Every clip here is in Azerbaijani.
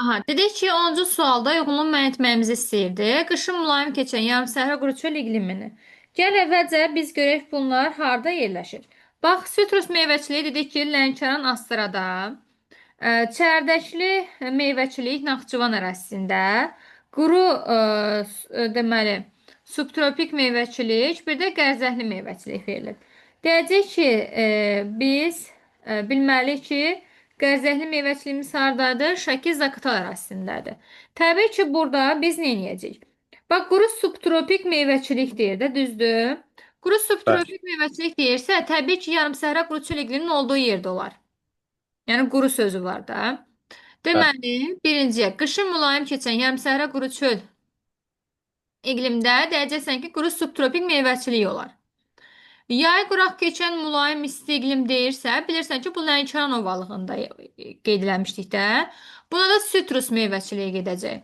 Aha, dedik ki 10-cu sualda uyğunluğu müəyyən etməyimizi istəyirdi. Qışın mülayim keçən yarımsəhra quru çöl iqlimini. Gəl əvvəlcə biz görək bunlar harda yerləşir. Bax, sitrus meyvəçiliyi dedik ki, Lənkəran Astrada, çərdəkli meyvəçilik Naxçıvan ərazisində, quru deməli, subtropik meyvəçilik, bir də qərzəhli meyvəçilik verilir. Deyəcək ki, biz bilməliyik ki, qərzəhli meyvəçiliyimiz hardadır? Şəki Zaqatala ərazisindədir. Təbii ki, burada biz nə edəcəyik? Bax, quru subtropik meyvəçilik deyir də, düzdür? Quru Bəli. subtropik meyvəçilik deyirsə, təbii ki, yarımsəhra quru çöl iqliminin olduğu yerdə olar. Yəni quru sözü var da. Bəli. Deməli, birinciyə, qışın mülayim keçən yarımsəhra quru çöl iqlimdə deyəcəksən ki, quru subtropik meyvəçilik olar. Yay quraq keçən mülayim isti iqlim deyirsə, bilirsən ki, bu Lənkəran ovalığında qeyd eləmişdik də. Buna da sitrus meyvəçiliyi gedəcək.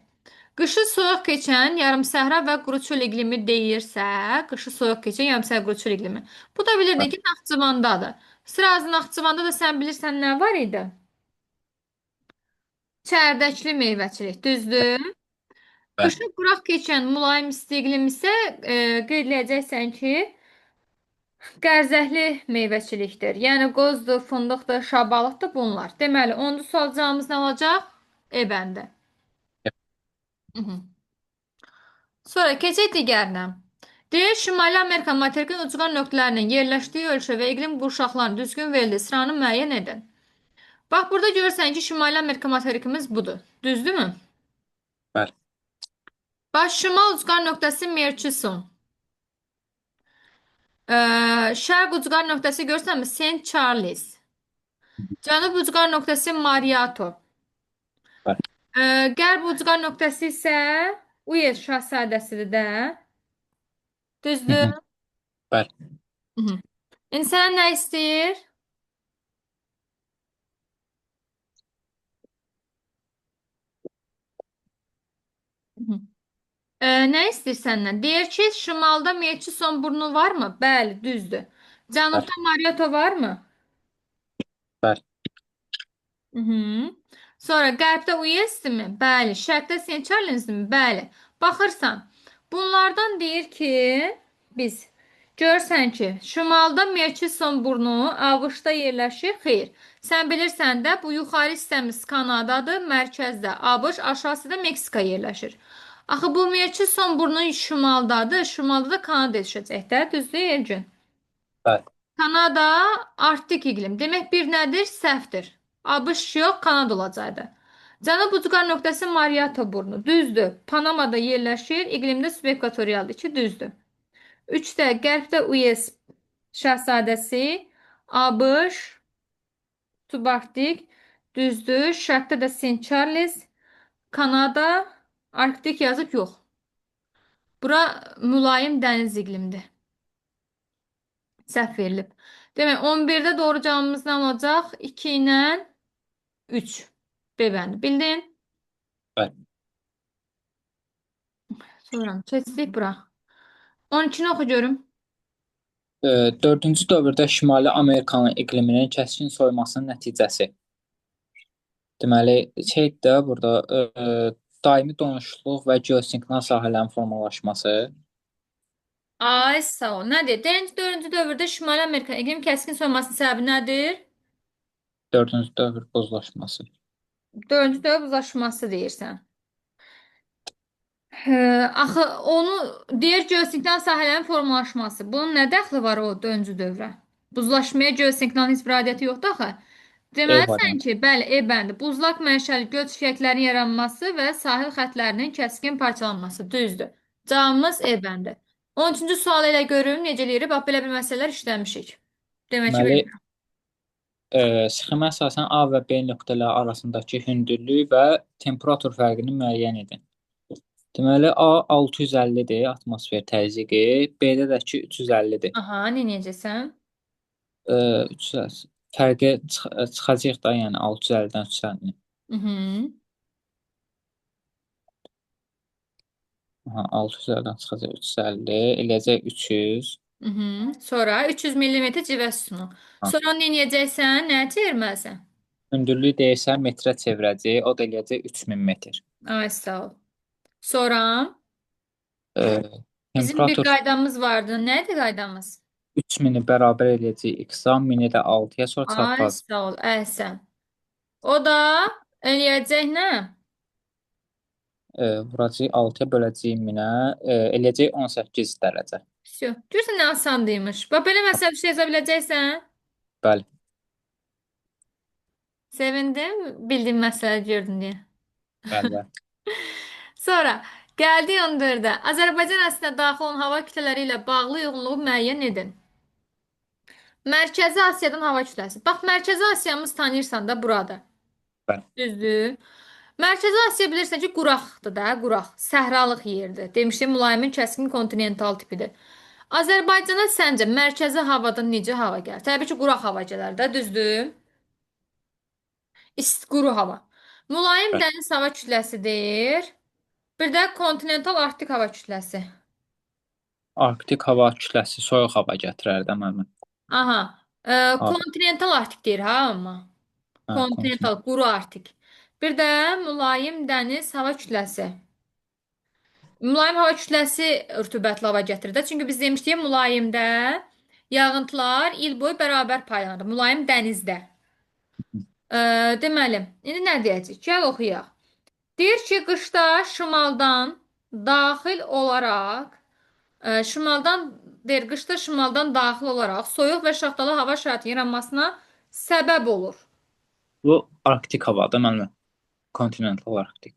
Qışı soyuq keçən yarımsəhra və quru çöl iqlimi deyirsə, qışı soyuq keçən yarımsəhra quru çöl iqlimi. Bu da bilirdin Bəli. ki, Naxçıvandadır. Sırazı Naxçıvanda da sən bilirsən nə var idi? Çərdəkli meyvəçilik, düzdür? Bəli. Qışı quraq keçən mülayim isti iqlim isə qeyd edəcəksən ki, qərzəhli meyvəçilikdir. Yəni qozdur, fındıqdır, şabalıqdır bunlar. Deməli, 10-cu sual cavabımız nə olacaq? E bəndə. Mhm. Sonra keçək digərinə. Deyir, Şimali Amerika materikin ucqar nöqtələrinin yerləşdiyi ölçü və iqlim qurşaqlarının düzgün verildiyi sıranı müəyyən edin. Bax, burada görürsən ki, Şimali Amerika materikimiz budur. Düzdürmü? Bəli. Bax, şimal ucqar nöqtəsi Merçisun. Şərq ucqar nöqtəsi görsənmi? Saint Charles. Cənub ucqar nöqtəsi Mariato. Bəli. Qərb ucqar nöqtəsi isə Uyez şahzadəsidir də. Hı Düzdür? hı. Bəli. Mhm. İndi sənə nə istəyir? Mhm. Nə istəyir səndən? Deyir ki, şimalda Murchison burnu varmı? Bəli, düzdür. Bəli. Cənubda Mariato varmı? Bəli. Mhm. Sonra qərbdə Uyezdirmi? Bəli. Şərqdə St. Charles'dirmi? Bəli. Baxırsan, bunlardan deyir ki, biz görsən ki, şimalda Murchison burnu ABŞ-da yerləşir. Xeyr. Sən bilirsən də bu yuxarı hissəmiz Kanadadır, mərkəzdə ABŞ, aşağısı da Meksika yerləşir. Axı bu Murchison burnu şimaldadır. Şimalda da Kanada düşəcək də, düzdür Elgün? Bəli. Kanada Arktik iqlim. Demək bir nədir? Səhvdir. ABŞ yox, Kanada olacaqdı. Cənub ucqar nöqtəsi Mariato burnu. Düzdür. Panamada yerləşir. İqlimdə subekvatorialdır ki, düzdür. 3-də qərbdə Uyez şahzadəsi, ABŞ, subarktik, düzdür. Şərqdə də Saint Charles, Kanada, Arktik yazıb yox. Bura mülayim dəniz iqlimdir. Səhv verilib. Demək 11-də doğru cavabımız nə olacaq? 2 ilə 3. B bəndi. Bildin? Bəli. Sonra keçdik bura. 12-ni oxu görüm. 4-cü dövrdə Şimali Amerikanın iqliminin kəskin soyumasının nəticəsi. Deməli, şeydir də burada daimi donuşluq və geosinkron sahələrin formalaşması. Ay, sağ ol. Nədir? 4-cü dövrdə Şimali Amerika iqlim kəskin soyulmasının səbəbi nədir? 4-cü dövr buzlaşması. 4-cü dövr uzlaşması deyirsən. Axı onu deyir geosinkron sahələrin formalaşması. Bunun nə dəxli var o 4-cü dövrə? Buzlaşmaya geosinkronun heç bir aidiyyəti yoxdur axı. E Deməlisən variantı. ki, bəli, E bəndi. Buzlaq mənşəli göl çiçəklərinin yaranması və sahil xəttlərinin kəskin parçalanması. Düzdür. Cavabımız E bəndi. 13-cü sual ilə görüm necə eləyir. Bax, belə bir məsələlər işləmişik. Demək ki, Deməli, bilmirəm. sxemə əsasən A və B nöqtələri arasındakı hündürlük və temperatur fərqini müəyyən edin. Deməli, A 650-dir atmosfer təzyiqi, B-də də ki 350-dir. Aha, nə edəcəksən? 300 fərqi çıxacaq da, yəni 650-dən 350. Mhm. Aha, 650-dən çıxacaq 350, eləyəcək 300. Mhm. Sonra 300 millimetr civə sütunu. Ha, Sonra onu nə edəcəksən? Nəyə çevirməlisən? Hündürlüyü deyirsən metrə çevirəcək, o da eləyəcək 3000 metr. Ay sağ ol. Sonra E, bizim bir temperatur qaydamız vardı. Nədir qaydamız? 3000-i bərabər eləyəcək x-a, 1000-i də 6-ya sonra Ay çarpacaq. sağ ol. Əhsən. O da eləyəcək nə? Vuracaq 6-ya böləcək 1000-ə, eləyəcək 18 dərəcə. Всё. Görürsən nə asandıymış. Bax belə məsələ bir şey yaza biləcəksən. Bəli, Sevindim. Bildiyin məsələ gördün deyə. bəli, bəli. Sonra gəldi 14-də. Azərbaycan ərazisinə daxil olan hava kütlələri ilə bağlı yoğunluğu müəyyən edin. Mərkəzi Asiyadan hava kütləsi. Bax, Mərkəzi Asiyamız tanıyırsan da burada. Bəli. Düzdür. Mərkəzi Asiya bilirsən ki, quraqdır da, quraq. Səhralıq yerdir. Demişdim, mülayimin kəskin kontinental tipidir. Azərbaycana səncə mərkəzi havadan necə hava gəlir? Təbii ki, quraq hava gələr də, düzdür? İsti quru hava. Mülayim Bəli. dəniz hava kütləsidir. Bir də kontinental Arktik hava kütləsi. Arktik hava kütləsi soyuq hava gətirər də müəllim. Aha. Abi, Kontinental Arktik deyir ha amma. hə, kontinent. Kontinental quru Arktik. Bir də mülayim dəniz hava kütləsi. Mülayim hava kütləsi rütubətli hava gətirir də. Çünki biz demişdik mülayimdə yağıntılar il boyu bərabər paylanır. Mülayim dənizdə. Deməli, indi nə deyəcəyik? Gəl oxuyaq. Deyir ki, qışda şimaldan daxil olaraq şimaldan deyir, qışda şimaldan daxil olaraq soyuq və şaxtalı hava şəraitinin yaranmasına səbəb olur. Bu Arktik havadır müəllim. Kontinental Arktik.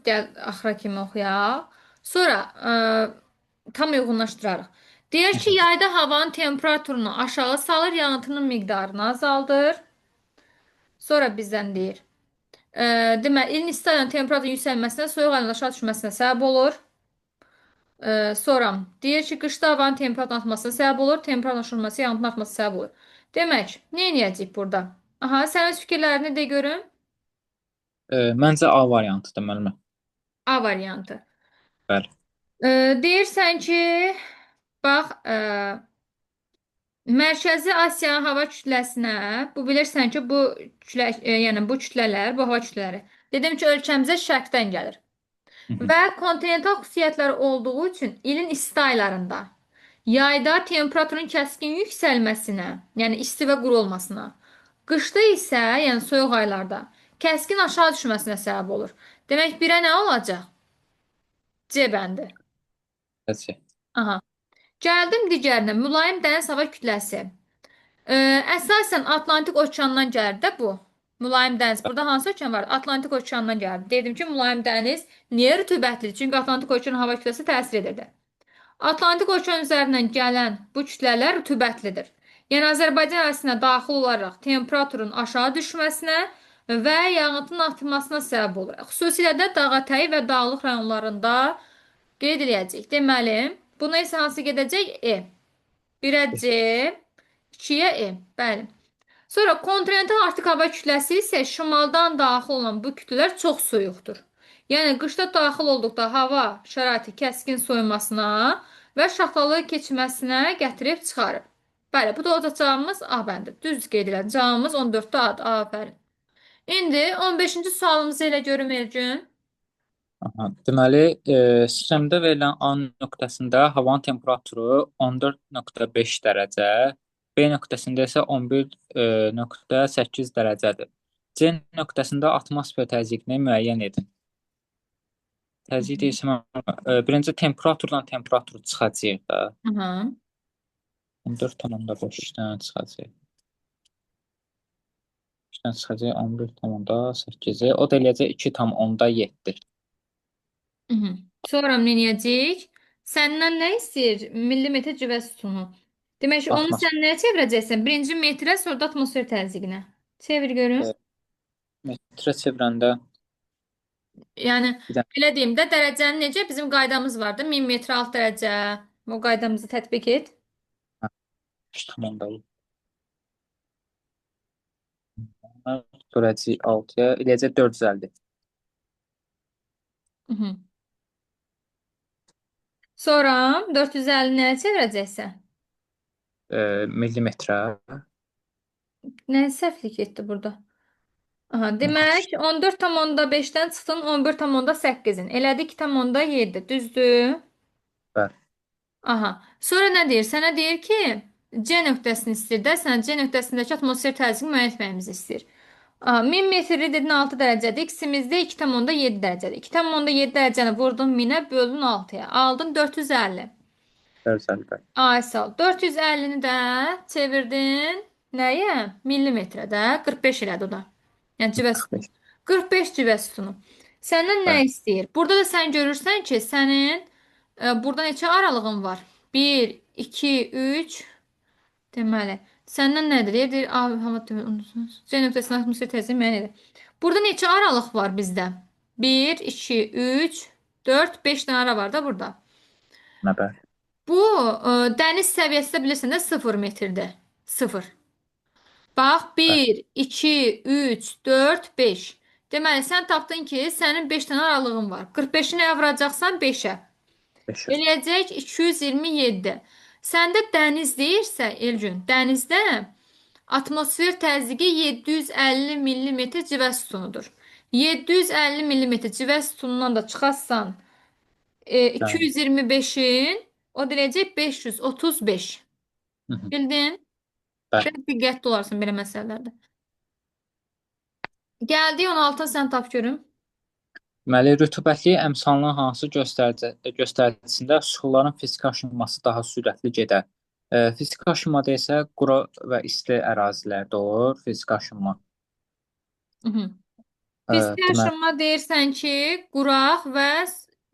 Gəl axıra kimi oxuyaq. Sonra tam uyğunlaşdırarıq. Deyir ki, yayda havanın temperaturunu aşağı salır, yağıntının miqdarını azaldır. Sonra bizdən deyir. Deməli, ilin isti ayının temperaturun yüksəlməsinə, soyuq ayının aşağı düşməsinə səbəb olur. Sonra deyir ki, qışda havanın temperaturun artmasına səbəb olur, temperaturun aşılması, yağıntının artmasına səbəb olur. Demək, nə edəcəyik burada? Aha, sən öz fikirlərini de görüm. Məncə A variantıdır müəllim. A variantı. Bəli. Deyirsən ki, bax, Mərkəzi Asiya hava kütləsinə, bu bilirsən ki, yəni bu kütlələr, bu hava kütlələri, dedim ki, ölkəmizə şərqdən gəlir. Hı -hı. Və kontinental xüsusiyyətləri olduğu üçün ilin isti aylarında yayda temperaturun kəskin yüksəlməsinə, yəni isti və quru olmasına, qışda isə, yəni soyuq aylarda kəskin aşağı düşməsinə səbəb olur. Demək, birə nə olacaq? C bəndi. Bəli. Aha. Gəldim digərinə, mülayim dəniz hava kütləsi. Əsasən Atlantik okeanından gəlir də bu. Mülayim dəniz. Burada hansı okean var? Atlantik okeanından gəlir. Dedim ki, mülayim dəniz niyə rütubətlidir? Çünki Atlantik okeanın hava kütləsi təsir edir. Atlantik okean üzərindən gələn bu kütlələr rütubətlidir. Yəni Azərbaycan ərazisinə daxil olaraq temperaturun aşağı düşməsinə və yağıntının artmasına səbəb olur. Xüsusilə də dağətəyi və dağlıq rayonlarında qeyd edəcəyik. Deməli, buna isə hansı gedəcək? E. 1-ə C, 2-yə E. Bəli. Sonra kontinental Arktik hava kütləsi isə şimaldan daxil olan bu kütlələr çox soyuqdur. Yəni qışda daxil olduqda hava şəraiti kəskin soyumasına və şaxtalı keçməsinə gətirib çıxarır. Bəli, bu da olacaq cavabımız A bəndi. Düz qeyd edilən cavabımız 14-də A-dır. Afərin. İndi 15-ci sualımızı elə görüm Elgün. Aha. Deməli, sistemdə verilən A nöqtəsində havanın temperaturu 14,5 dərəcə, B nöqtəsində isə 11,8 dərəcədir. C nöqtəsində atmosfer təzyiqini müəyyən edin. Təzyiq deyilsə, birinci temperaturdan temperatur çıxacaq da. Aha. 14,5-dən çıxacaq. 5-dən çıxacaq 11,8. O da eləyəcək 2,7. Sonra nə edəcəyik? Səndən nə istəyir? Millimetr civə sütunu. Demək ki, onu Atmosfer sən nəyə çevirəcəksən? Birinci metrə, sonra da atmosfer təzyiqinə. Çevir görüm. metrə çevirəndə Yəni, bir dənə belə deyim də, dərəcəni necə? Bizim qaydamız var da, 1000 metr alt dərəcə. O qaydamızı tətbiq et. tamamda böləcək 6-ya, eləyəcək 450. Hı -hı. Sonra 450 nəyə çevirəcəksən? Millimetrə. Nə səhvlik etdi burada? Aha, demək 14,5-dən çıxdın 11,8-in. Elədi 2,7. Düzdür? Bəli, Aha. Sonra nə deyir? Sənə deyir ki, C nöqtəsini istəyir də, sənə C nöqtəsindəki atmosfer təzyiqini müəyyən etməyimizi istəyir. Aha, 1000 metrli dedin 6 dərəcədir. X-imiz də 2,7 dərəcədir. 2,7 dərəcəni vurdun 1000-ə, böldün 6-ya. Aldın 450. bəli, bəli. Ay sağ ol. 450-ni də çevirdin nəyə? Millimetrə də. 45 elədi o da. Yəni civə sütunu. 45. 45 civə sütunu. Səndən nə Bəli, istəyir? Burada da sən görürsən ki, sənin burada neçə aralığın var? 1, 2, 3. Deməli, səndən nədir? Deyir, abi, hava unutsunuz. C nöqtəsinin atmosfer təzyiqi müəyyən edir. Burada neçə aralıq var bizdə? 1, 2, 3, 4, 5 dənə ara var da burada. nə bəli, Bu dəniz səviyyəsi də bilirsən də 0 metrdir. 0. Bax, bəli. 1, 2, 3, 4, 5. Deməli, sən tapdın ki, sənin 5 dənə aralığın var. 45-i nəyə vuracaqsan? 5-ə. 500. Eləyəcək 227. Səndə dəniz deyirsə, Elgün, dənizdə atmosfer təzyiqi 750 millimetr civə sütunudur. 750 millimetr civə sütunundan da çıxarsan Bəli. 225-in o deyəcək 535. Hı hı. Bildin? Bəli. Biraz diqqətli olarsan belə məsələlərdə. Gəldi 16 sən tap görüm. Deməli, rütubətli əmsalının hansı göstəricisində suxuların fiziki aşınması daha sürətli gedər? Fiziki aşınmada isə quru və isti ərazilərdə olur fiziki aşınma. Hı -hı. Fiziki Deməli, aşınma deyirsən ki, quraq və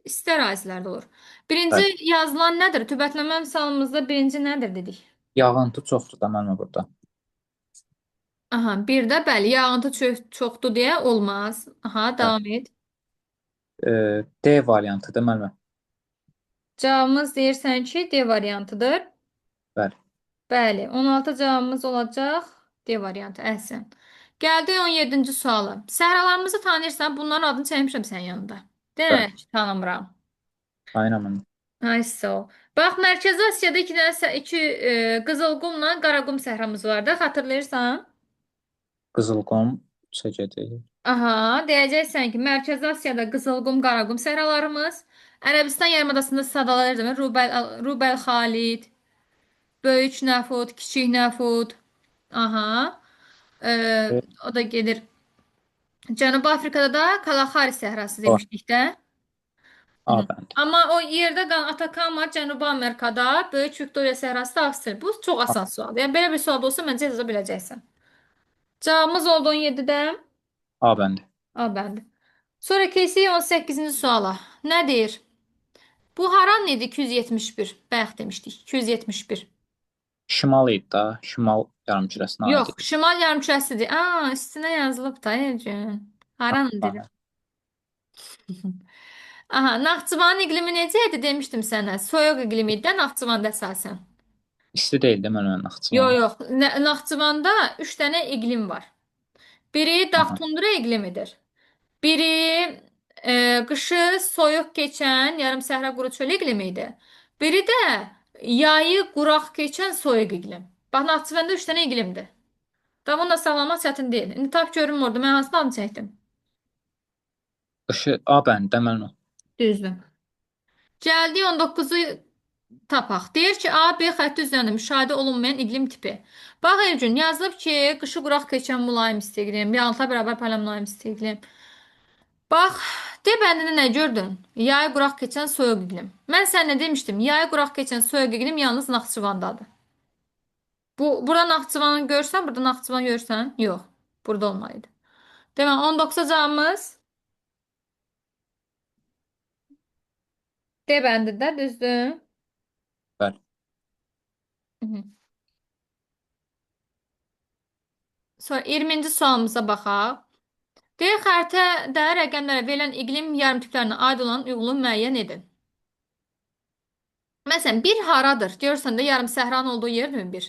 isti ərazilərdə olur. Birinci bəli. yazılan nədir? Rütubətləmə əmsalımızda birinci nədir dedik? Yağıntı çoxdur da mənim burada. Aha, bir də bəli, yağıntı çoxdur deyə olmaz. Aha, Bəli. davam et. D variantıdır müəllimə. Cavabımız deyirsən ki, D variantıdır. Bəli. Bəli, 16 cavabımız olacaq D variantı. Əhsən. Gəldi 17-ci suala. Səhralarımızı tanıyırsan, bunların adını çəkmişəm sənin yanında. Bəli. Demək ki, tanımıram. Aynen mənim. Ay sağ ol. Bax, Mərkəzi Asiyada iki Qızılqumla Qaraqum səhramız var da, xatırlayırsan? Qızılqum çəkəcək. Aha, deyəcəksən ki, Mərkəzi Asiyada Qızılqum, Qaraqum səhralarımız, Ərəbistan yarımadasında sadalayır, Rubel Xalid, Böyük Nəfud, Kiçik Nəfud. Aha. E, O da gedir. Cənubi Afrikada da Kalahari səhrası o, demişdik də. A Hı. bəndi. Amma o yerdə qalan Atakama Cənubi Amerikada, Böyük Viktoriya səhrası da Avstraliya. Bu çox A, asan sualdır. Yəni belə bir sual olsa məncə yaza biləcəksən. Cavabımız oldu 17-də. A bəndi. A bəndi. Sonra keçirik 18-ci suala. Nə deyir? Bu haran idi 271? Bayaq demişdik. 271. Şimal idi da. Şimal yarımkürəsinə aid Yox, idi. şimal yarımkürəsidir. Aa, üstünə yazılıb da Elcün. Harandır? Aynen. Aha, Naxçıvanın iqlimi necə idi demişdim sənə. Soyuq iqlimi idi də Naxçıvanda əsasən. İsti deyildi mənim Yox, Naxçıvan. yox. Naxçıvanda 3 dənə iqlim var. Biri dağ Aha. tundra iqlimidir. Biri qışı soyuq keçən yarım səhra quru çöl iqlimi idi. Biri də yayı quraq keçən soyuq iqlim. Bax, Naxçıvanda 3 dənə iqlimdir. Davamla sağlamaq çətin deyil. İndi tap görüm orada. Mən hansı adını çəkdim? Qışı A bəndi də mənim. Düzdür. Gəldik 19-u tapaq. Deyir ki, A, B xətti üzərində müşahidə olunmayan iqlim tipi. Bax, Elgün, yazılıb ki, qışı quraq keçən mülayim isti iqlim, yağıntılar bərabər paylayan mülayim isti iqlim. Bax, D bəndində nə gördün? Yay quraq keçən soyuq iqlim. Mən sənə demişdim, yay quraq keçən soyuq iqlim yalnız Naxçıvandadır. Burada Naxçıvanı görsən, burada Naxçıvan görsən? Yox, burada olmalıydı. Demək, 19 cavabımız D bəndində, düzdür? Bəli. Hı -hı. Sonra 20-ci sualımıza baxaq. Deyir, xəritədə rəqəmlərə verilən iqlim yarımtiplərinə aid olan uyğunluğu müəyyən edin. Məsələn, bir haradır? Görürsən də yarım səhranın olduğu yerdir mi bir?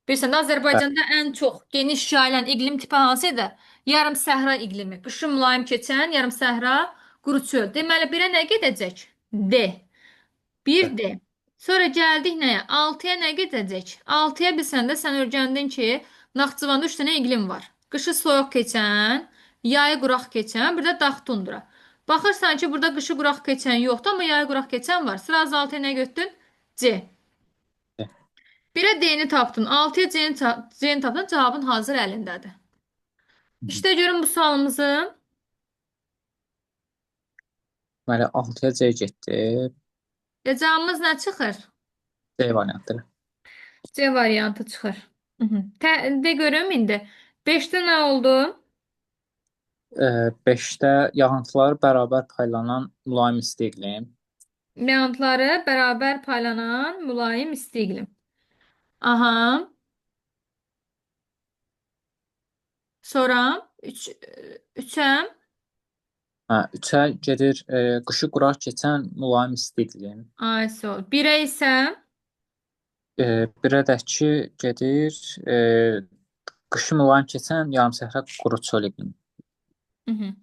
Bilirsən də Bəli. Azərbaycanda ən çox geniş yayılan iqlim tipi hansıdır? Yarım səhra iqlimi. Qışı mülayim keçən yarım səhra quru çöl. Deməli, birə nə gedəcək? D. Bir Bəli. D. Sonra gəldik nəyə? 6-ya nə gedəcək? 6-ya bilsən də sən öyrəndin ki, Naxçıvanda 3 dənə iqlim var. Qışı soyuq keçən, yayı quraq keçən, bir də dağ tundra. Baxırsan ki, burada qışı quraq keçən yoxdur, amma yayı quraq keçən var. Sıra azaltıya nə götürdün? C. D. 1-ə D-ni tapdın, 6-ya C-ni tapdın, cavabın hazır əlindədir. İşte görün bu sualımızı. Deməli 6-ya C getdi. Cavabımız nə çıxır? C variantı. C variantı çıxır. De görüm indi. 5-də nə oldu? 5-də yağıntıları bərabər paylanan mülayim isti iqlim. Meantları bərabər paylanan mülayim isti iqlim. Aha. Sonra 3-ə. Hə, 3-ə gedir qışı quraq keçən mülayim isti iqlim. Ay, sol. 1-ə isə 1-ədəki gedir qışı mülayim keçən yarımsəhra quru çöl iqlimi. hı -hı.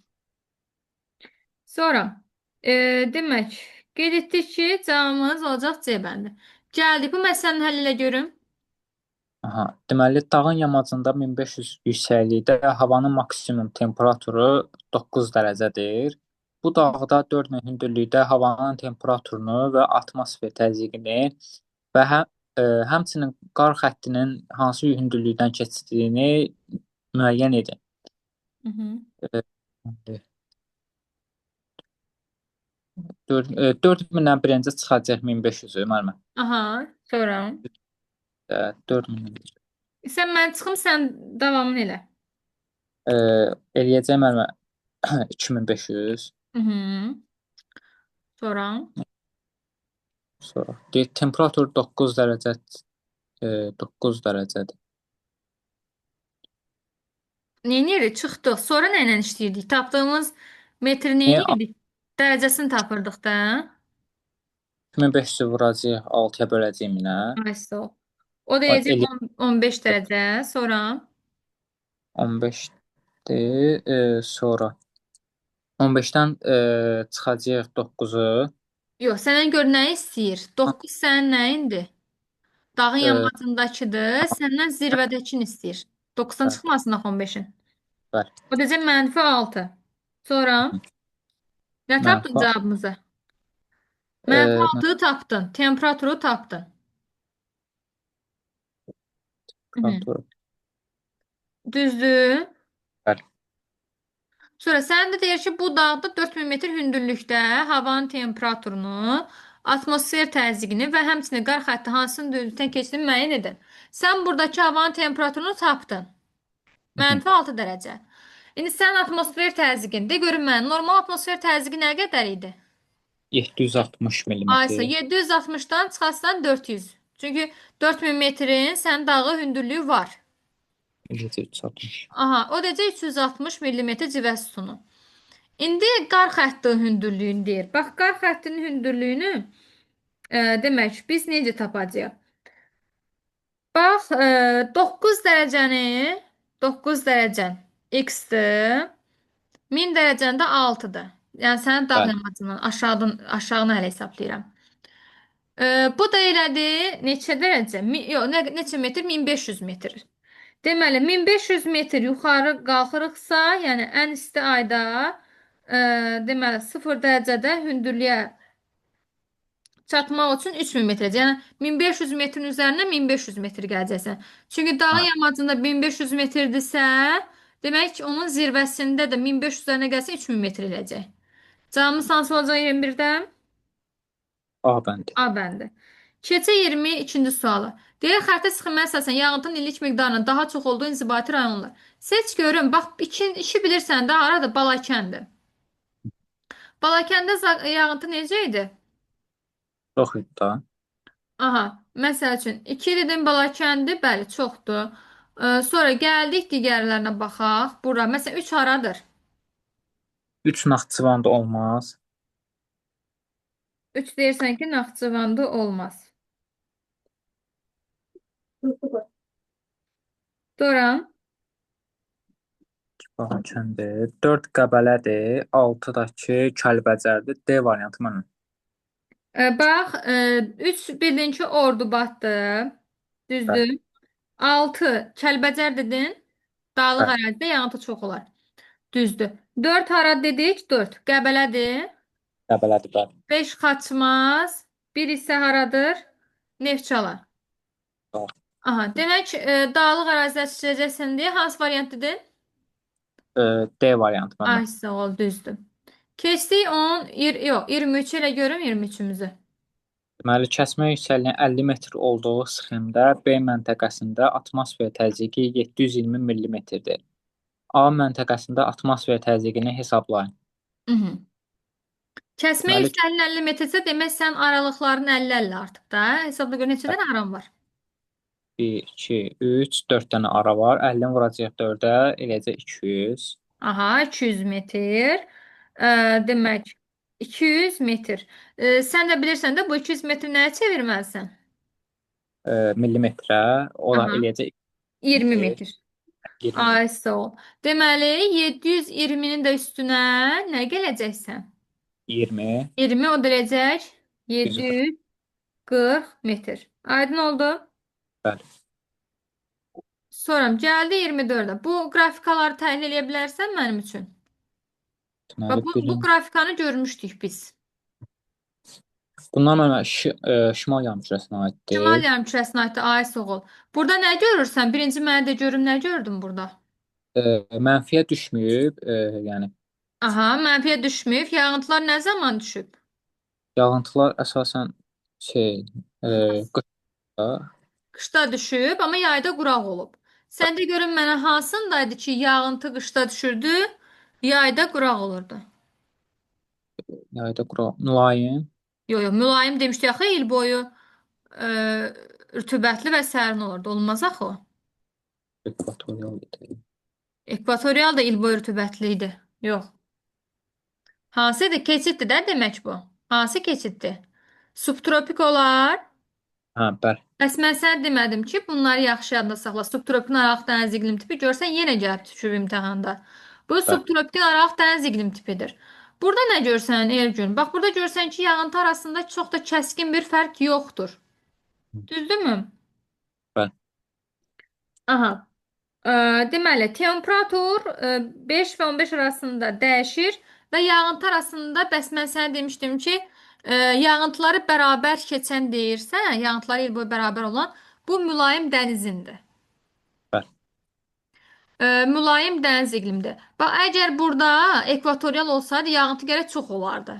Sonra demək, qeyd etdik ki, cavabımız olacaq C bəndi. Gəldik bu məsələni həll elə görüm. Aha, deməli dağın yamacında 1500 yüksəklikdə havanın maksimum temperaturu 9 dərəcədir. Bu dağda 4000 hündürlükdə havanın temperaturunu və atmosfer təzyiqini və həmçinin qar xəttinin hansı hündürlükdən keçdiyini müəyyən edin. Hı -hı. E, 4000-dən birinci çıxacaq 1500-ü müəllimə. Aha, sonra. 4000 Sən mən çıxım, sən davamını elə. eləyəcək müəllimə 2500. Hı -hı. Sonra. Sonra deyir temperatur 9 dərəcə 9 dərəcədir. Neyinirik? Çıxdıq. Sonra nə ilə işləyirdik? Tapdığımız metri Niyə neyinirdik? Dərəcəsini tapırdıq da. 2500 vuracağıq 6-ya böləcəyimlə. Ay, sol. O deyəcək 15 dərəcə. Sonra 15-dir. Sonra 15-dən çıxacağıq 9-u. yox, səndən gör nə istəyir? 9 sənin nəyindir? Dağın E, yamacındakıdır. Səndən zirvədəkini istəyir. 9-dan bəli, çıxmasın axı 15-in. bəli. O deyəcək -6. Sonra nə tapdın Mənfi cavabımızı? e, -6-ı tapdın. Temperaturu tapdın. Hı -hı. temperatur. Düzdür. Bəli. Sonra sən də deyir ki, bu dağda 4000 metr hündürlükdə havanın temperaturunu, atmosfer təzyiqini və həmçinin qar xətti hansının düzlükdən keçdiyini müəyyən edin. Sən buradakı havanın temperaturunu tapdın. -6 dərəcə. İndi sən atmosfer təzyiqini de görüm mən. Normal atmosfer təzyiqi nə qədər idi? 760 Aysa millimetr. 760-dan çıxarsan 400. Çünki 4000 metrin sənin dağı hündürlüyü var. 760. Aha, o deyəcək 360 millimetr civə sütunu. İndi qar xətti hündürlüyünü deyir. Bax, qar xəttinin hündürlüyünü demək, biz necə tapacağıq? Bax, 9 dərəcəni, 9 dərəcən x-dir, 1000 dərəcən də 6-dır. Yəni, sənin dağ Bəli. yamacından aşağını hələ hesablayıram. Bu da elədi, neçə dərəcə? Yox, neçə metr? 1500 metr. Deməli, 1500 metr yuxarı qalxırıqsa, yəni ən isti ayda, deməli, 0 dərəcədə hündürlüyə çatmaq üçün 3000 metrəcək. Yəni 1500 metrin üzərinə 1500 metr gələcəksən. Çünki dağın Ha, yamacında 1500 metrdirsə, demək ki, onun zirvəsində də 1500 üzərinə gəlsə 3000 metr eləyəcək. Cavabımız hansı olacaq 21-də? A bəndi. A bəndi. Keçə 22-ci suala. Deyək, xəritə sıxılmaya əsasən yağıntının illik miqdarının daha çox olduğu inzibati rayonlar. Seç görün. Bax, iki bilirsən də, arada Balakəndir. Balakəndə yağıntı necə idi? Çox idi da. Aha, məsəl üçün 2 dedim Balakəndi, bəli, çoxdur. Sonra gəldik digərlərinə baxaq. Bura, məsələn, 3 haradır? 3 Naxçıvanda olmaz. 3 deyirsən ki, Naxçıvanda olmaz. Sonra, Balakəndir. 4 Qəbələdir. 6-dakı Kəlbəcərdir. D variantı mənə. bax, 3 bildin ki, Ordubaddır. Bəli. Düzdür? 6 Kəlbəcər dedin. Dağlıq Bəli, ərazidə yağıntı çox olar. Düzdür. 4 Harad dedik. 4 Qəbələdir. Qəbələdir, bəli. 5 Xaçmaz. Bir isə haradır? Neftçala. Doğru. Aha, demək dağlıq ərazidə seçəcəksən deyə hansı variant dedin? D variantı məndə. Ay, sağ ol, düzdür. Keçdik 10, yox, 23 ilə görüm 23-ümüzü. Deməli, kəsmə yüksəkliyi 50 metr olduğu sxemdə B məntəqəsində atmosfer təzyiqi 720 millimetrdir. A məntəqəsində atmosfer təzyiqini hesablayın. Mhm. Kəsmə Deməli, yüksəkliyin 50 metrsə demək sən aralıqların 50-50 artıq da. Hesabla görə neçə dənə aran var? 1, 2, 3, 4 dənə ara var. 50-ni vuracaq 4-ə, eləcə 200. Aha, 200 metr. Demək 200 metr. Sən də bilirsən də bu 200 metri nəyə çevirməlisən? Millimetrə, o da Aha, eləcə 20 metr, metr. 20 Ay, metr. sağ ol. Deməli 720-nin də üstünə nə gələcəksən? 20, 20 o dərəcək 140. 740 metr. Aydın oldu? Bəli. Soram, gəldi 24-ə. Bu qrafikaları təhlil edə bilərsən mənim üçün? Və Deməli, bu qrafikanı görmüşdük biz. bundan mənə şimal yarımkürəsinə Şimal aiddir. yarımkürəsinə aid ay soğul. Burada nə görürsən? Birinci mənə də görüm nə gördün burada? Mənfiyə düşməyib, yəni Aha, mənfiyə düşməyib. Yağıntılar nə zaman düşüb? yağıntılar əsasən şey, qışda, Qışda düşüb, amma yayda quraq olub. Sən də görün mənə hansındaydı ki, yağıntı qışda düşürdü, yayda quraq olurdu. yayda qura, mülayim, Yox, yox, mülayim demişdi axı il boyu e, rütubətli və sərin olurdu. Olmaz axı o. ekvatorial idi. Ekvatorial da il boyu rütubətli idi. Yox. Hansıdır? Keçiddir də demək bu. Hansı keçiddir? Subtropik olar. Hə, bəli, Bəs mən sənə demədim ki, bunları yaxşı yadda saxla. Subtropik aralıq dəniz iqlim tipi görsən yenə gəlib düşür imtahanda. Bu bəli. subtropik aralıq dəniz iqlim tipidir. Burada nə görsən Elgün? Bax burada görsən ki, yağıntı arasında çox da kəskin bir fərq yoxdur. Düzdürmü? Bəli. Aha. Ə, deməli, temperatur 5 və 15 arasında dəyişir və yağıntı arasında bəs mən sənə demişdim ki, yağıntıları bərabər keçən deyirsən, yağıntıları il boyu bərabər olan bu mülayim dənizindir. Bəli. Mülayim dəniz iqlimdir. Bax, əgər burada ekvatorial olsaydı yağıntı gərək çox olardı.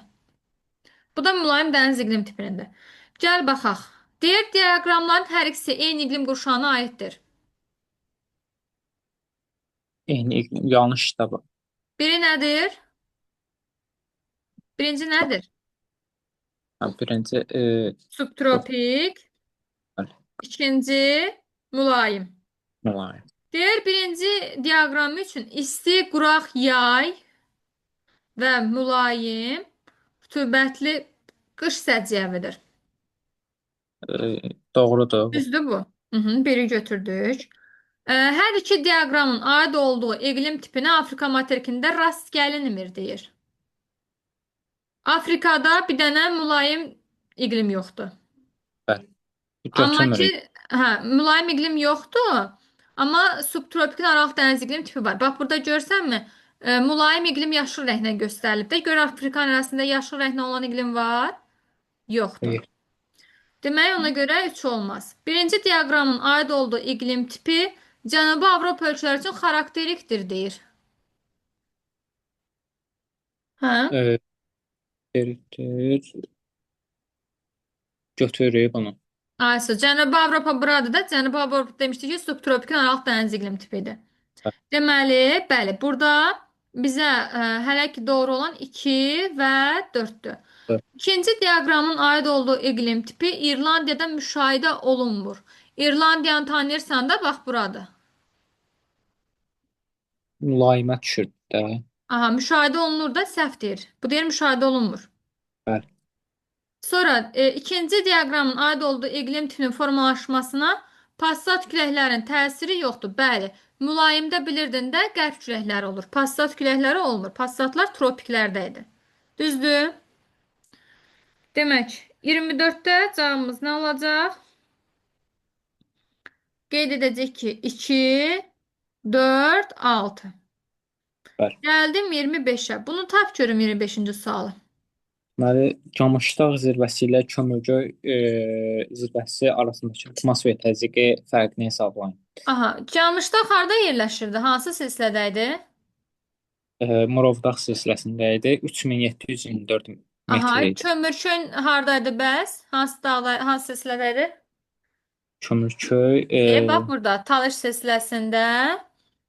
Bu da mülayim dəniz iqlim tipinindir. Gəl baxaq. Deyir, diaqramların hər ikisi eyni iqlim qurşağına aiddir. Eyni yanlış da bu. Biri nədir? Birinci nədir? Hə, birinci çox Subtropik. bəli, İkinci mülayim. mülayim. Deyir, birinci diaqramı üçün isti, quraq yay və mülayim, rütubətli qış səciyyəvidir. Doğrudur bu. Düzdür bu? Hı -hı, biri götürdük. Hər iki diaqramın aid olduğu iqlim tipinə Afrika materikində rast gəlinmir deyir. Afrikada bir dənə mülayim iqlim yoxdur. Bəli. Amma ki, Götürmürük. hə, mülayim iqlim yoxdur, amma subtropik aralıq dəniz iqlim tipi var. Bax burada görsənmi? Mülayim iqlim yaşıl rənglə göstərilib də. Gör Afrikanın arasında yaşıl rənglə olan iqlim var? Yoxdur. Xeyr. Demək ona görə 3 olmaz. Birinci diaqramın aid olduğu iqlim tipi Cənubi Avropa ölkələri üçün xarakterikdir deyir. Hə? E, götürürük bunu. Aysa Cənubi Avropa buradır da. Cənubi Avropa demişdik ki, subtropik aralıq dəniz iqlim tipidir. Deməli, bəli, burada bizə hələ ki doğru olan 2 və 4-dür. Bəli. İkinci diaqramın aid olduğu iqlim tipi İrlandiyada müşahidə olunmur. İrlandiyanı tanıyırsan da bax buradır. Mülayimət düşür də. Aha, müşahidə olunur da səhv deyir. Bu deyir müşahidə olunmur. Bəli. Sonra ikinci diaqramın aid olduğu iqlim tipinin formalaşmasına passat küləklərin təsiri yoxdur. Bəli, mülayimdə bilirdin də qərb küləkləri olur. Passat küləkləri olmur. Passatlar tropiklərdə idi. Düzdür? Demək, 24-də cavabımız nə olacaq? Qeyd edəcək ki, 2, 4, 6. Bəli. Gəldim 25-ə. Bunu tap görüm 25-ci sualı. Deməli, Camışdağ zirvəsi ilə Kömürgöy zirvəsi arasındakı atmosfer təzyiqi fərqini hesablayın. Aha, Camışdağ harda yerləşirdi? Hansı silsilədə idi? Murovdağ silsiləsində idi. 3724 Aha, metr idi. Kömürçön hardaydı bəs? Hansı dağda, hansı silsilədə idi? Kömürköy Bax burada, Talış silsiləsində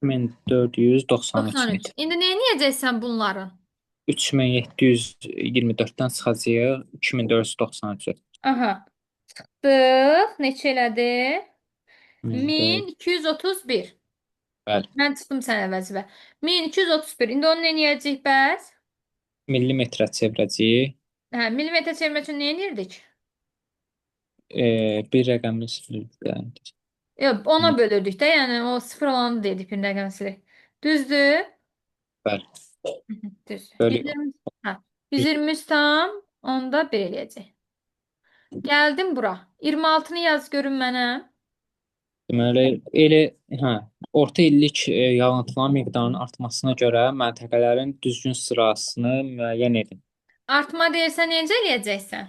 1493 93. metr. İndi nə edəcəksən bunların? 3724-dən çıxacağıq 2493. Aha, dıq, neçə elədi? 1400. 1231. Bəli. Mən çıxdım sənə vəzifə. 1231. İndi onu nə edəcəyik bəs? Millimetrə çevirəcəyik. Hə, millimetrə çevirmək üçün nə edirdik? Bir rəqəmli sıfırdır. Yox, ona bölürdük də, yəni o sıfır olanı dedik bir rəqəm silik. Düzdür? Bəli. Düzdür. Bölü 120, hə, 123 tam, onda 1 eləyəcək. Gəldim bura. 26-nı yaz görün mənə. deməli elə hə orta illik yağıntıların miqdarının artmasına görə məntəqələrin düzgün sırasını müəyyən edin. Artma deyirsən, necə eləyəcəksən?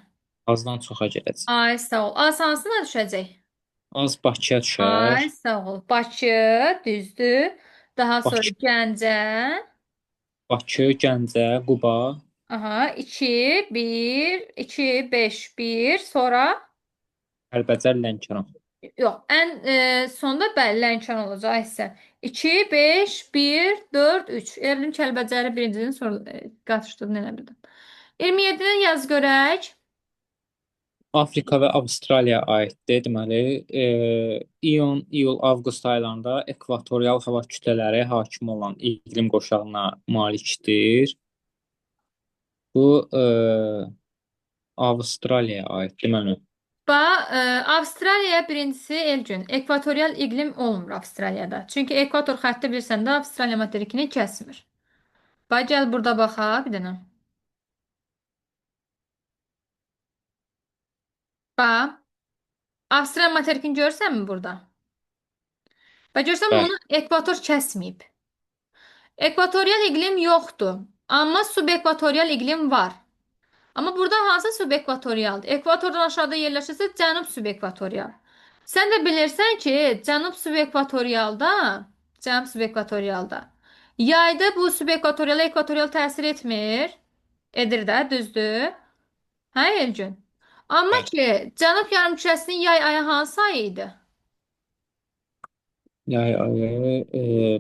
Azdan çoxa gedəcək. Ay, sağ ol. Az hansına düşəcək? Az Bakıya düşər. Ay, sağ ol. Bakı, düzdür. Daha sonra Bakı, Gəncə. Bakı, Gəncə, Quba, Aha, 2, 1, 2, 5, 1. Sonra Kəlbəcər, Lənkəran. yox, ən sonda bəli, Lənkəran olacaq isə. 2, 5, 1, 4, 3. Elm Kəlbəcəri birincinin sonra qatışdığını elə bildim. 27-dən yaz görək. Afrika və Avstraliyaya aiddir. Deməli, iyun, iyul, avqust aylarında ekvatorial hava kütlələri hakim olan iqlim qurşağına malikdir. Bu Avstraliyaya aiddir mənim. Avstraliya birincisi Elgün. Ekvatorial iqlim olmur Avstraliyada. Çünki ekvator xətti bilirsən də Avstraliya materikini kəsmir. Gəl burada baxaq bir dənə. Bax, Avstraliya materikini görürsənmi burada? Və görsən Bəli. bunu ekvator kəsməyib. Ekvatorial iqlim yoxdur. Amma subekvatorial iqlim var. Amma burada hansı subekvatorialdır? Ekvatordan aşağıda yerləşirsə cənub subekvatorial. Sən də bilirsən ki, cənub subekvatorialda yayda bu subekvatoriala ekvatorial təsir etmir. Edir də, düzdür? Hə, Elgün? Amma Bəli. ki, cənub yarımkürəsinin yay ayı hansı ayı idi? Yay ayı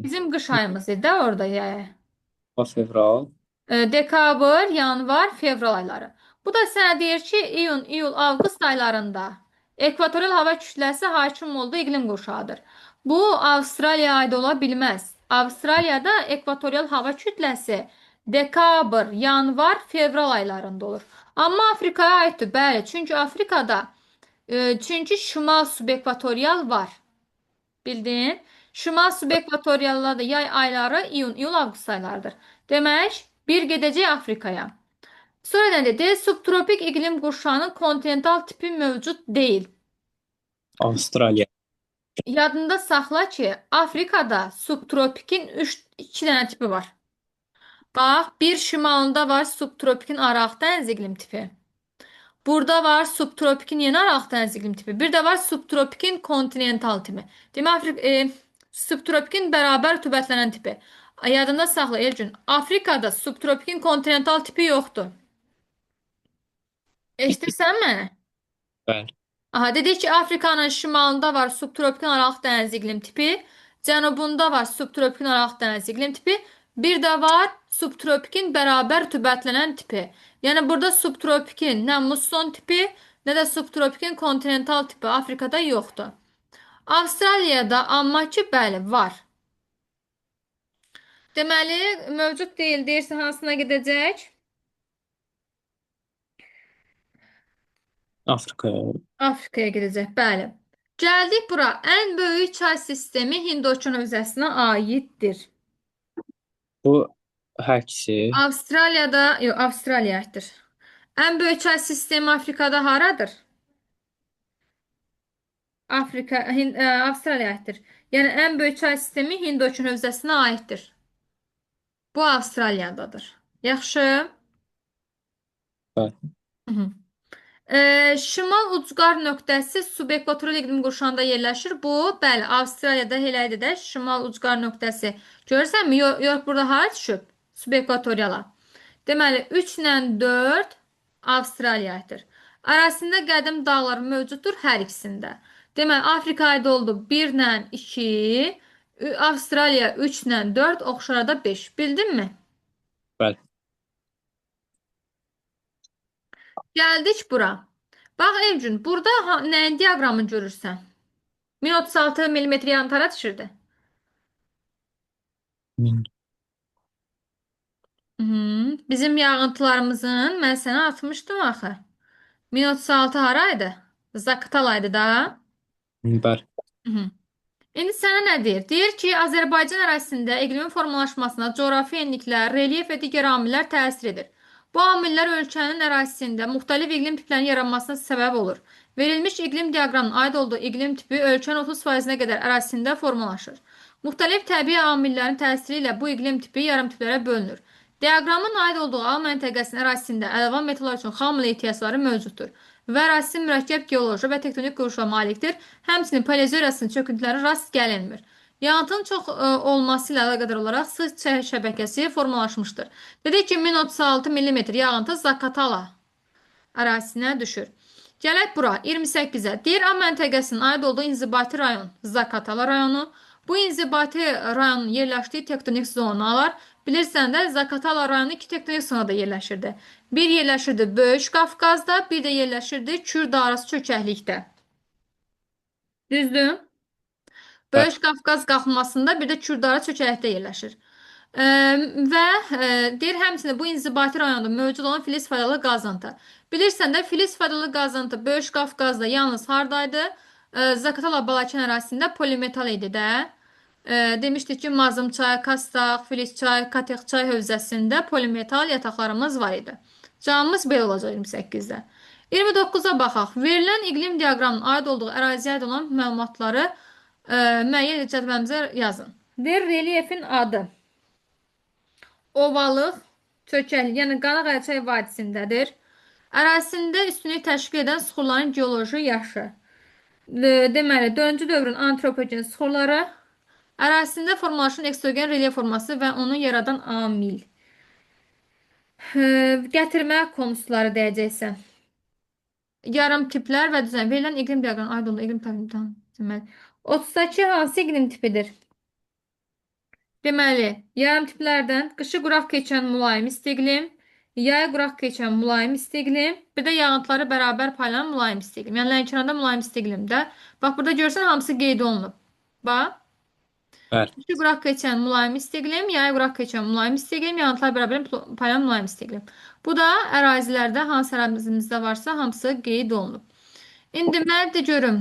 Bizim qış ayımız idi də orada yay ayı. fevral. Dekabr, yanvar, fevral ayları. Bu da sənə deyir ki, iyun, iyul, avqust aylarında ekvatorial hava kütləsi hakim olduğu iqlim qurşağıdır. Bu Avstraliyaya aid ola bilməz. Avstraliyada ekvatorial hava kütləsi dekabr, yanvar, fevral aylarında olur. Amma Afrikaya aiddir, bəli. Çünki Afrikada şimal subekvatorial var. Bildin? Şimal subekvatorialda da yay ayları iyun, iyul, avqust aylarıdır. Demək, bir gedəcək Afrikaya. Sonra nə dedi? Subtropik iqlim qurşağının kontinental tipi mövcud deyil. Avstraliya. Yadında saxla ki, Afrikada subtropikin 2 dənə tipi var. Bax, bir şimalında var subtropikin araq dəniz iqlim tipi. Burada var subtropikin yeni araq dəniz iqlim tipi. Bir də var subtropikin kontinental tipi. Demək, subtropikin bərabər rütubətlənən tipi. Yadında saxla Elgün. Afrikada subtropikin kontinental tipi yoxdur. Eşidirsən məni? Bəli. Aha, dedik ki, Afrikanın şimalında var subtropikin aralıq dəniz iqlim tipi, cənubunda var subtropikin aralıq dəniz iqlim tipi, bir də var subtropikin bərabər rütubətlənən tipi. Yəni burada subtropikin nə musson tipi, nə də subtropikin kontinental tipi Afrikada yoxdur. Avstraliyada amma ki, bəli, var. Deməli, mövcud deyil, deyirsən hansına gedəcək? Afrikaya. Afrikaya gedəcək, bəli. Gəldik bura. Ən böyük çay sistemi Hind-Okean hövzəsinə aiddir. Bu hər ikisi Avstraliyada, yox, Avstraliya aiddir. Ən böyük çay sistemi Afrikada haradır? Avstraliyaya aiddir. Yəni ən böyük çay sistemi Hind Okean hövzəsinə aiddir. Bu Avstraliyadadır. Yaxşı. Bəli. Hı -hı. Şimal ucqar nöqtəsi subekvatorial iqlim qurşağında yerləşir. Bu, bəli, Avstraliyada elə idi də şimal ucqar nöqtəsi. Görürsənmi? Yox, burada hara düşüb? Subekvatoriala. Deməli, 3 ilə 4 Avstraliyadır. Arasında qədim dağlar mövcuddur hər ikisində. Deməli, Afrika aid oldu 1 ilə 2, Avstraliya 3 ilə 4, oxşarada 5. Bildinmi? Bəli. Gəldik bura. Bax Evcün, burada nəyin diaqramını görürsən? 1036 mm yantara düşürdü. Min- Bizim yağıntılarımızın mən sənə atmışdım axı. 1036 haraydı? Zaqatalaydı da. Bəli. Hı -hı. İndi sənə nə deyir? Deyir ki, Azərbaycan ərazisində iqlimin formalaşmasına coğrafi enliklər, relyef və digər amillər təsir edir. Bu amillər ölkənin ərazisində müxtəlif iqlim tiplərinin yaranmasına səbəb olur. Verilmiş iqlim diaqramının aid olduğu iqlim tipi ölkənin 30%-nə qədər ərazisində formalaşır. Müxtəlif təbii amillərin təsiri ilə bu iqlim tipi yarımtiplərə bölünür. Diaqramın aid olduğu A məntəqəsinin ərazisində əlvan metallar üçün xam ehtiyacları mövcuddur və ərazisi mürəkkəb geoloji və tektonik quruluşa malikdir. Həmçinin paleozoyasının çöküntüləri rast gəlinmir. Yağıntının çox olması ilə əlaqədar olaraq sıx çay şəbəkəsi formalaşmışdır. Dedik ki, 1036 mm yağıntı Zaqatala ərazisinə düşür. Gələk bura 28-ə. Deyir A məntəqəsinin aid olduğu inzibati rayon Zaqatala rayonu. Bu inzibati rayonun yerləşdiyi tektonik zonalar bilirsən də Zaqatala rayonu iki tektonik zonada yerləşirdi. Bir yerləşirdi Böyük Qafqazda, bir də yerləşirdi Kürd-arası çökəklikdə. Düzdür? Bəli. Böyük Qafqaz qalxmasında bir də Kürd-arası çökəklikdə yerləşir. Və deyir həmçinin bu inzibati rayonda mövcud olan filiz faydalı qazıntı. Bilirsən də filiz faydalı qazıntı Böyük Qafqazda yalnız hardaydı? Zaqatala Balakən ərazisində polimetal idi də. Demişdik ki, Mazım çay, Kastaq, Filiz çay, Katex çay hövzəsində polimetal yataqlarımız var idi. Cavabımız belə olacaq 28-də. 29-a baxaq. Verilən iqlim diaqramının aid olduğu əraziyə aid olan məlumatları müəyyən cədvəlimizə yazın. Deyir relyefin adı. Ovalıq, çökəklik, yəni Qanağayçay vadisindədir. Ərazisində üstünlük təşkil edən suxurların geoloji yaşı. Deməli, dördüncü dövrün antropogen suxurları, ərazisində formalaşan eksogen relyef forması və onu yaradan amil. Gətirmə konusları deyəcəksən. Yarım tiplər və düzen verilən iqlim diaqramına aid olduğu iqlim təbliğ. 32 hansı iqlim tipidir? Deməli, yarım tiplərdən qışı quraq keçən mülayim isti iqlim, yayı quraq keçən mülayim isti iqlim, bir də yağıntıları bərabər paylanan mülayim isti iqlim. Yəni Lənkəranda mülayim isti iqlimdə. Bax, burada görürsən, hamısı qeyd olunub. Bax. Bəli. Qışı quraq keçən mülayim isti iqlim, yayı quraq keçən mülayim isti iqlim, yağıntılar bərabər paylanan mülayim isti iqlim. Bu da ərazilərdə hansı ərazimizdə varsa, hamısı qeyd olunub. İndi mən də görüm,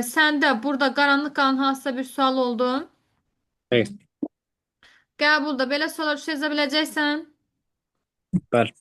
səndə burada qaranlıq qalan hansısa bir sual oldu? Xeyr. Qəbulda belə suallar çözə biləcəksən? Bəli.